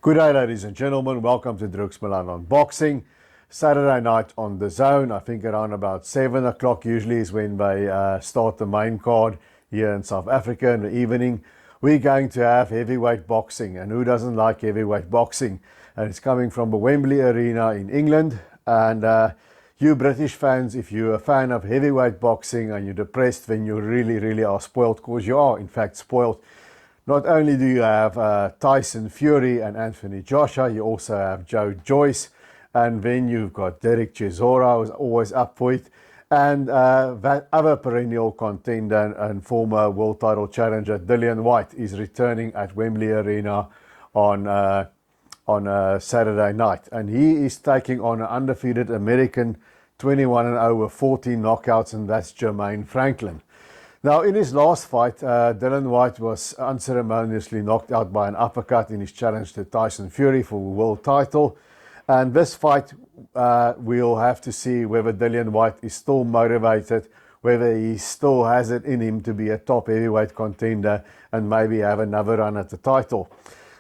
Good day, ladies and gentlemen. Welcome to Drooks Milan Unboxing. Saturday night on the Zone. I think around about 7 o'clock usually is when they start the main card here in South Africa in the evening. We're going to have heavyweight boxing, and who doesn't like heavyweight boxing? And it's coming from the Wembley Arena in England. And you British fans, if you're a fan of heavyweight boxing and you're depressed, then you really are spoiled, because you are in fact spoiled. Not only do you have Tyson Fury and Anthony Joshua, you also have Joe Joyce, and then you've got Derek Chisora, who's always up for it, and that other perennial contender and former world title challenger Dillian Whyte is returning at Wembley Arena on Saturday night, and he is taking on an undefeated American 21-0 with 14 knockouts, and that's Jermaine Franklin. Now, in his last fight, Dillian Whyte was unceremoniously knocked out by an uppercut in his challenge to Tyson Fury for the world title. And this fight, we'll have to see whether Dillian Whyte is still motivated, whether he still has it in him to be a top heavyweight contender and maybe have another run at the title.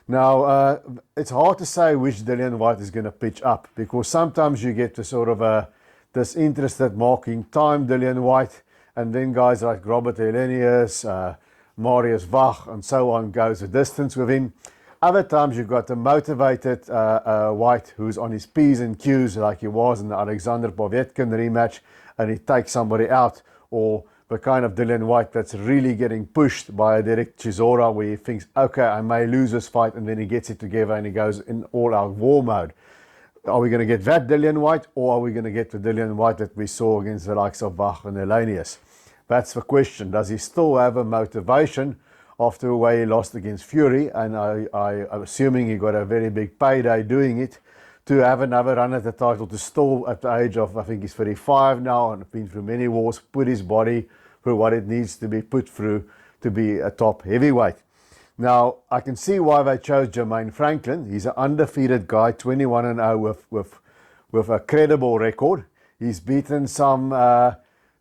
Now, it's hard to say which Dillian Whyte is going to pitch up, because sometimes you get to sort of disinterested marking time Dillian Whyte, and then guys like Robert Helenius, Marius Wach, and so on goes a distance with him. Other times you've got a motivated Whyte who's on his P's and Q's like he was in the Alexander Povetkin rematch, and he takes somebody out, or the kind of Dillian Whyte that's really getting pushed by a Derek Chisora, where he thinks, okay, I may lose this fight, and then he gets it together and he goes in all-out war mode. Are we going to get that Dillian Whyte, or are we going to get the Dillian Whyte that we saw against the likes of Wach and Helenius? That's the question. Does he still have a motivation after the way he lost against Fury? And I'm assuming he got a very big payday doing it, to have another run at the title, to still at the age of, I think he's 35 now, and been through many wars, put his body through what it needs to be put through to be a top heavyweight. Now, I can see why they chose Jermaine Franklin. He's an undefeated guy, 21-0 with a credible record. He's beaten some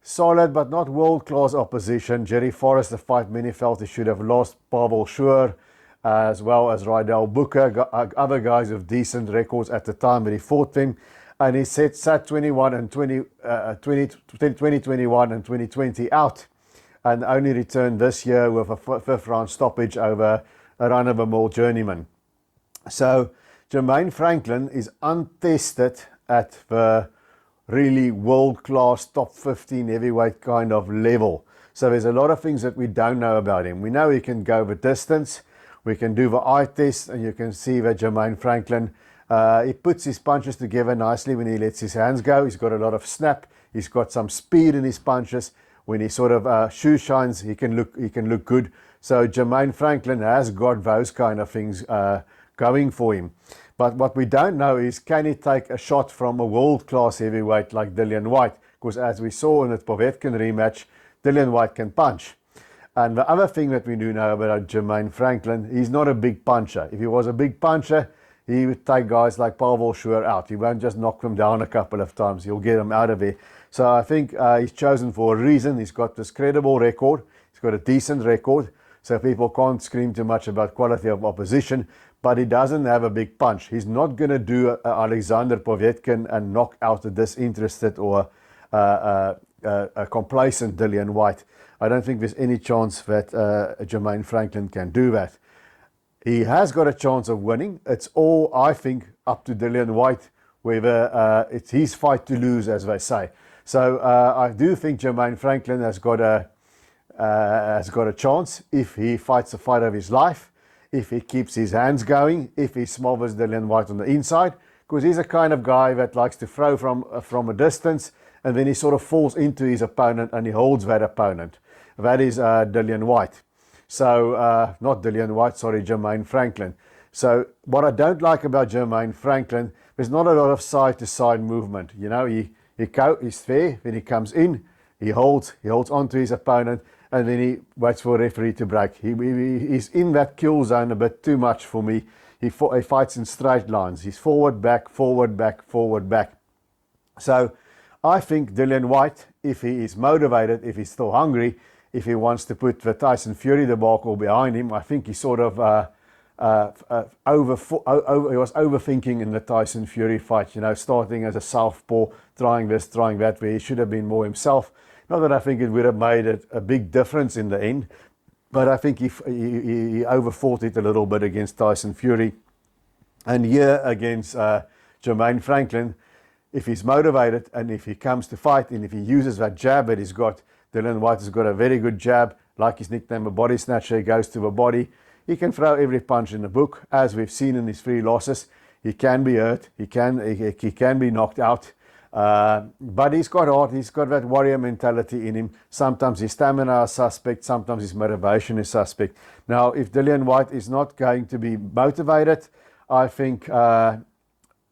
solid but not world-class opposition. Jerry Forrest, the fight many felt he should have lost. Pavel Schur, as well as Rydell Booker, other guys with decent records at the time that he fought them. And he sat 2021 and 2020 out, and only returned this year with a fifth round stoppage over a run-of-the-mill journeyman. So Jermaine Franklin is untested at the really world-class top 15 heavyweight kind of level. So there's a lot of things that we don't know about him. We know he can go the distance, we can do the eye test, and you can see that Jermaine Franklin, he puts his punches together nicely when he lets his hands go. He's got a lot of snap, he's got some speed in his punches. When he sort of shoe shines, he can look good. So Jermaine Franklin has got those kind of things going for him. But what we don't know is, can he take a shot from a world-class heavyweight like Dillian Whyte? Because as we saw in the Povetkin rematch, Dillian Whyte can punch. And the other thing that we do know about Jermaine Franklin, he's not a big puncher. If he was a big puncher, he would take guys like Pavel Schur out. He won't just knock them down a couple of times. He'll get them out of there. So I think he's chosen for a reason. He's got this credible record. He's got a decent record. So people can't scream too much about quality of opposition. But he doesn't have a big punch. He's not going to do Alexander Povetkin and knock out a disinterested or a complacent Dillian Whyte. I don't think there's any chance that Jermaine Franklin can do that. He has got a chance of winning. It's all, I think, up to Dillian Whyte, whether it's his fight to lose, as they say. So I do think Jermaine Franklin has got a chance if he fights the fight of his life, if he keeps his hands going, if he smothers Dillian Whyte on the inside, because he's a kind of guy that likes to throw from a distance, and then he sort of falls into his opponent and he holds that opponent. That is Dillian Whyte. So, not Dillian Whyte, sorry, Jermaine Franklin. So what I don't like about Jermaine Franklin, there's not a lot of side-to-side movement. You know, he's there, then he comes in, he holds onto his opponent, and then he waits for a referee to break. He's in that kill zone a bit too much for me. He fights in straight lines. He's forward, back, forward, back, forward, back. So I think Dillian Whyte, if he is motivated, if he's still hungry, if he wants to put the Tyson Fury debacle behind him, I think he sort of he was overthinking in the Tyson Fury fight, starting as a southpaw, trying this, trying that, where he should have been more himself. Not that I think it would have made a big difference in the end, but I think he overfought it a little bit against Tyson Fury. And here against Jermaine Franklin, if he's motivated and if he comes to fight and if he uses that jab that he's got, Dillian Whyte has got a very good jab, like his nickname, a body snatcher. He goes to the body. He can throw every punch in the book, as we've seen in his 3 losses. He can be hurt. He can be knocked out. But he's got heart. He's got that warrior mentality in him. Sometimes his stamina is suspect. Sometimes his motivation is suspect. Now, if Dillian Whyte is not going to be motivated, I think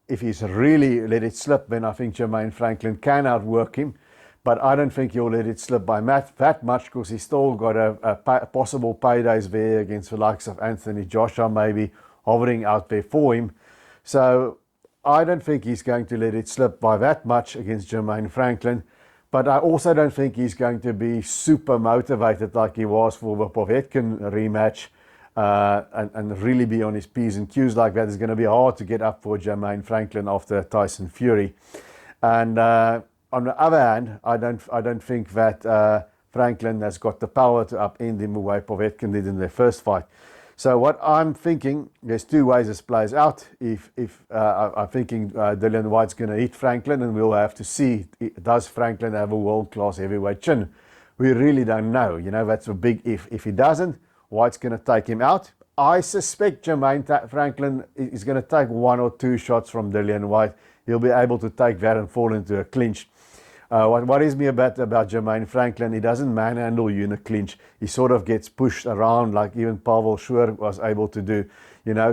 if he's really let it slip, then I think Jermaine Franklin can outwork him. But I don't think he'll let it slip by that much, because he's still got a possible paydays there against the likes of Anthony Joshua, maybe hovering out there for him. So I don't think he's going to let it slip by that much against Jermaine Franklin. But I also don't think he's going to be super motivated like he was for the Povetkin rematch. And really be on his P's and Q's like that. It's going to be hard to get up for Jermaine Franklin after Tyson Fury. And on the other hand, I don't think that Franklin has got the power to upend him the way Povetkin did in their first fight. So what I'm thinking, there's 2 ways this plays out. I'm thinking Dillian Whyte's going to hit Franklin, and we'll have to see, does Franklin have a world-class heavyweight chin? We really don't know. That's a big if. If he doesn't, Whyte's going to take him out. I suspect Jermaine Franklin is going to take 1 or 2 shots from Dillian Whyte. He'll be able to take that and fall into a clinch. What worries me about Jermaine Franklin, he doesn't manhandle you in a clinch. He sort of gets pushed around like even Pavel Schur was able to do.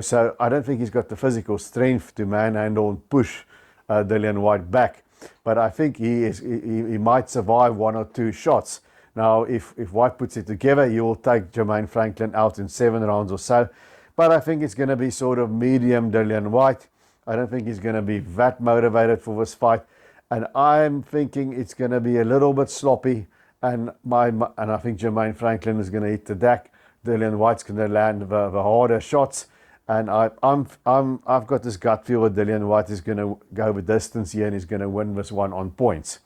So I don't think he's got the physical strength to manhandle and push Dillian Whyte back. But I think he might survive 1 or 2 shots. Now, if Whyte puts it together, he will take Jermaine Franklin out in 7 rounds or so. But I think it's going to be sort of medium Dillian Whyte. I don't think he's going to be that motivated for this fight. And I'm thinking it's going to be a little bit sloppy. And I think Jermaine Franklin is going to hit the deck. Dillian Whyte's going to land the harder shots. And I've got this gut feel that Dillian Whyte is going to go the distance here and he's going to win this one on points.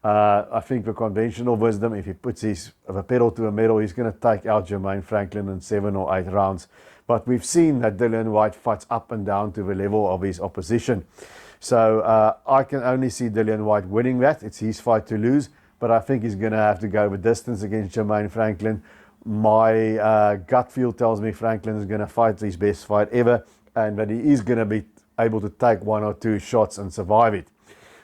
I think the conventional wisdom, if he puts the pedal to the metal, he's going to take out Jermaine Franklin in 7 or 8 rounds. But we've seen that Dillian Whyte fights up and down to the level of his opposition. So I can only see Dillian Whyte winning that. It's his fight to lose. But I think he's going to have to go the distance against Jermaine Franklin. My gut feel tells me Franklin is going to fight his best fight ever, and that he is going to be able to take 1 or 2 shots and survive it.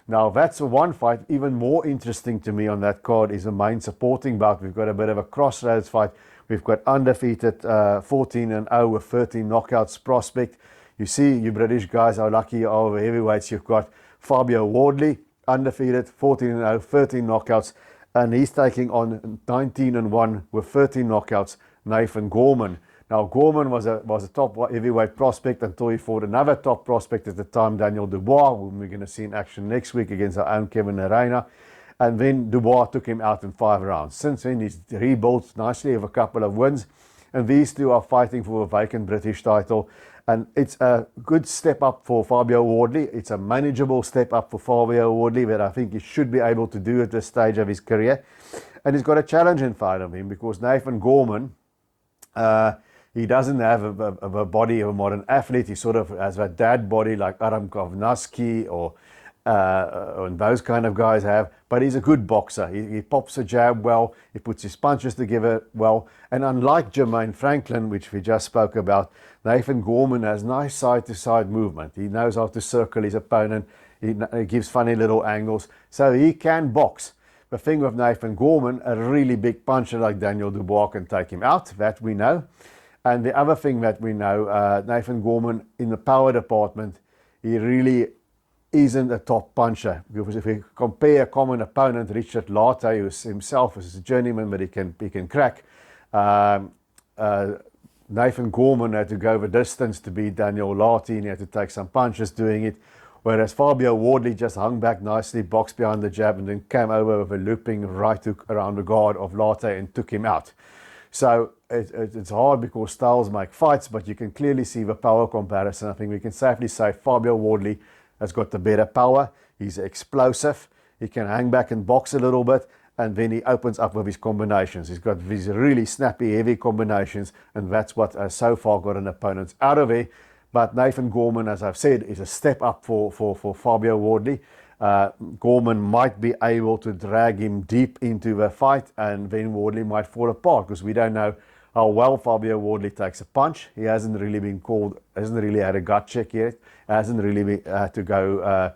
Now, that's one fight. Even more interesting to me on that card is the main supporting bout. We've got a bit of a crossroads fight. We've got undefeated 14-0 with 13 knockouts prospect. You see, you British guys are lucky over heavyweights. You've got Fabio Wardley, undefeated, 14-0, 13 knockouts. And he's taking on 19-1 with 13 knockouts, Nathan Gorman. Now, Gorman was a top heavyweight prospect until he fought another top prospect at the time, Daniel Dubois, whom we're going to see in action next week against our own Kevin Arena. And then Dubois took him out in 5 rounds. Since then, he's rebuilt nicely with a couple of wins. And these two are fighting for a vacant British title. And it's a good step up for Fabio Wardley. It's a manageable step up for Fabio Wardley that I think he should be able to do at this stage of his career. And he's got a challenge in front of him because Nathan Gorman, he doesn't have a body of a modern athlete. He sort of has a dad body like Adam Kovnatsky or those kind of guys have. But he's a good boxer. He pops a jab well. He puts his punches together well. And unlike Jermaine Franklin, which we just spoke about, Nathan Gorman has nice side-to-side movement. He knows how to circle his opponent. He gives funny little angles. So he can box. The thing with Nathan Gorman, a really big puncher like Daniel Dubois can take him out. That we know. And the other thing that we know, Nathan Gorman in the power department, he really isn't a top puncher. Because if you compare a common opponent, Richard Latte, who himself is a journeyman, but he can crack. Nathan Gorman had to go the distance to beat Daniel Latte, and he had to take some punches doing it. Whereas Fabio Wardley just hung back nicely, boxed behind the jab, and then came over with a looping right hook around the guard of Latte and took him out. So it's hard because styles make fights, but you can clearly see the power comparison. I think we can safely say Fabio Wardley has got the better power. He's explosive. He can hang back and box a little bit, and then he opens up with his combinations. He's got these really snappy, heavy combinations, and that's what has so far got an opponent out of it. But Nathan Gorman, as I've said, is a step up for Fabio Wardley. Gorman might be able to drag him deep into the fight, and then Wardley might fall apart because we don't know how well Fabio Wardley takes a punch. He hasn't really been called, hasn't really had a gut check yet, hasn't really had to go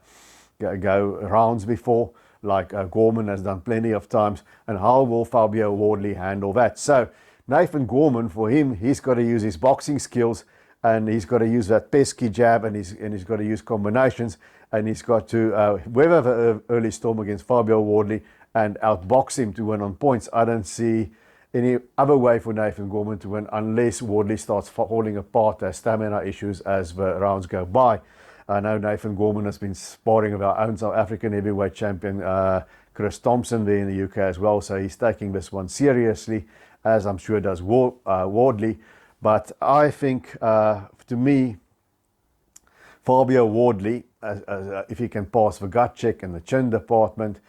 rounds before, like Gorman has done plenty of times. And how will Fabio Wardley handle that? So Nathan Gorman, for him, he's got to use his boxing skills, and he's got to use that pesky jab, and he's got to use combinations, and he's got to weather the early storm against Fabio Wardley and outbox him to win on points. I don't see any other way for Nathan Gorman to win unless Wardley starts falling apart, has stamina issues as the rounds go by. I know Nathan Gorman has been sparring with our own South African heavyweight champion, Chris Thompson, there in the UK as well, so he's taking this one seriously, as I'm sure does Wardley. But I think, to me, Fabio Wardley, if he can pass the gut check and the chin department,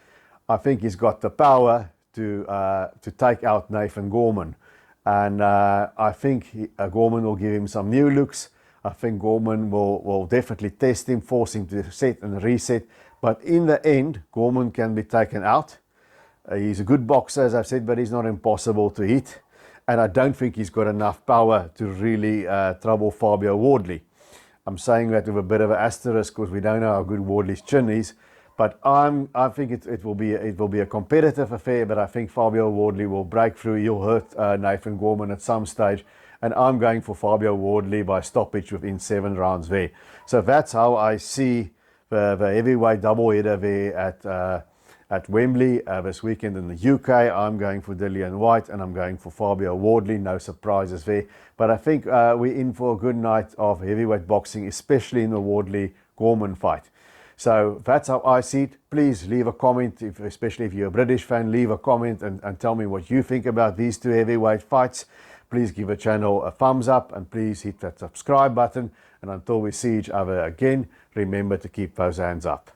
I think he's got the power to take out Nathan Gorman. And I think Gorman will give him some new looks. I think Gorman will definitely test him, force him to set and reset. But in the end, Gorman can be taken out. He's a good boxer, as I've said, but he's not impossible to hit. And I don't think he's got enough power to really trouble Fabio Wardley. I'm saying that with a bit of an asterisk because we don't know how good Wardley's chin is. But I think it will be a competitive affair. But I think Fabio Wardley will break through. He'll hurt Nathan Gorman at some stage. And I'm going for Fabio Wardley by stoppage within 7 rounds there. So that's how I see the heavyweight doubleheader there at Wembley this weekend in the UK. I'm going for Dillian Whyte, and I'm going for Fabio Wardley. No surprises there. But I think we're in for a good night of heavyweight boxing, especially in the Wardley-Gorman fight. So that's how I see it. Please leave a comment, especially if you're a British fan, leave a comment and tell me what you think about these two heavyweight fights. Please give the channel a thumbs up, and please hit that subscribe button. And until we see each other again, remember to keep those hands up.